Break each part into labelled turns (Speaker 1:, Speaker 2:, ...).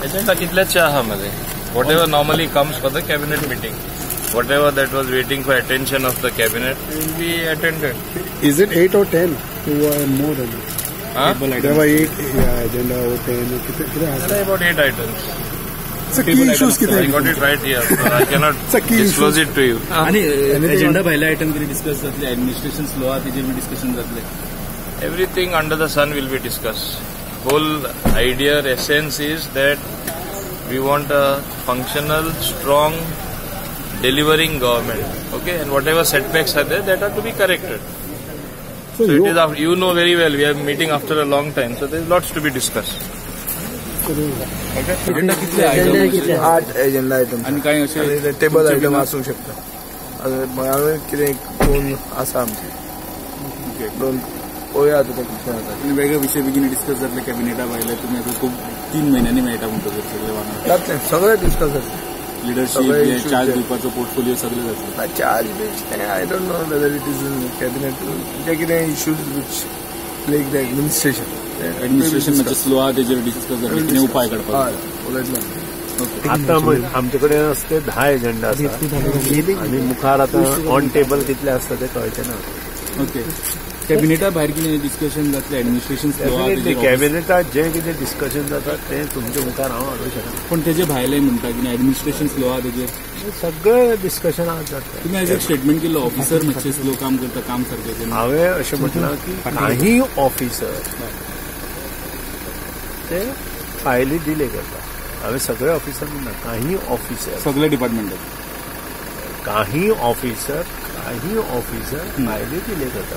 Speaker 1: Agenda कितल्याचे आहा मरे. Whatever normally comes for the cabinet meeting, whatever that was waiting for attention of the cabinet will be attended.
Speaker 2: Is it 8 or 10? More than that. There were 8 agenda or 10.
Speaker 1: About 8 items.
Speaker 2: So key issues
Speaker 1: I got it right here, so I cannot disclose it to you.
Speaker 3: आणि agenda भायले item किती discuss जातले, administration law तिचे भी discussion जातले.
Speaker 1: Everything under the sun will be discussed. Whole idea, essence is that we want a functional, strong, delivering government. Okay, and whatever setbacks are there, that are to be corrected. So it is. You know very well. We are meeting after a long time, so there is lots to be discussed. Okay.
Speaker 3: Agenda कितले item?
Speaker 2: 8 agenda items.
Speaker 3: आणि काय असे
Speaker 2: table item असू शकता. कितें कोण आसा आमचे 2 पळोवया आता ते कितें जाता.
Speaker 3: वेगळे विषय बेगीन डिस्कस जातले कॅबिनेटा भायले. तुम्ही आता खूप 3 महिन्यांनी मेळटा म्हणटकच सगळे वांगडा
Speaker 2: जातलें सगळें डिस्कस जातलें.
Speaker 3: लिडरशिप चार्ज दिवपाचो पोर्टफोलियो सगळे जातले.
Speaker 2: Charge beach I don't know whether it is in cabinet. जे कितें issues which plague the administration
Speaker 3: म्हणजे स्लो आहा तेजेर डिस्कस जातले. कितें उपाय काडपाक
Speaker 2: उलयतलें.
Speaker 4: आता आमचे कडेन असते 10 एजेंडा आसा आणि मुखार आता ऑन टेबल कितले आसता ते कळचे ना.
Speaker 3: ओके. कॅबिनेटा भायर कितें डिस्कशन जातलें एडमिनिस्ट्रेशन
Speaker 4: कॅबिनेटात जे कितें डिस्कशन जाता ते तुमच्या मुखार हांव हाडूंक शकना.
Speaker 3: पण तेजे भायले म्हणटा की एडमिनिस्ट्रेशन स्लो आहा तेजेर
Speaker 4: सगळे डिस्कशन जाता.
Speaker 3: तुम्ही एज एक स्टेटमेंट केल्लो ऑफिसर मातशे स्लो काम करता, काम सारकें करता.
Speaker 4: हांवें अशें म्हटलां की काही ऑफिसर ते फायली डिले करता. हांवें सगळे ऑफिसर म्हणना, काही ऑफिसर
Speaker 3: सगळे डिपार्टमेंटात
Speaker 4: काही ऑफिसर फायली डिले करता.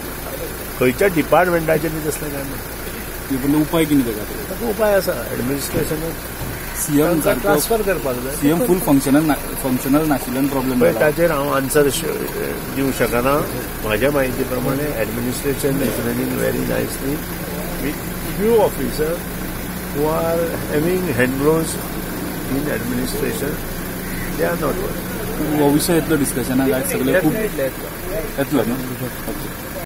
Speaker 4: खंयच्या डिपार्टमेंटाचेर बी तसलें काय ना.
Speaker 3: उपाय कितें करता?
Speaker 4: उपाय आसा एडमिनिस्ट्रेशन
Speaker 3: सीएम
Speaker 4: ट्रान्सफर करपाक जाय.
Speaker 3: सीएम फूल फंक्शनल नाशिल्ल्यान प्रॉब्लेम
Speaker 4: पळय ताचेर हांव आन्सर दिवंक शकना. म्हाज्या म्हायती प्रमाणे administration is running very nicely with few officer who are having hand blows in administration. They are not working.
Speaker 3: विषय येतलो डिस्कशनाक सगळे खूप येतलो न्हू.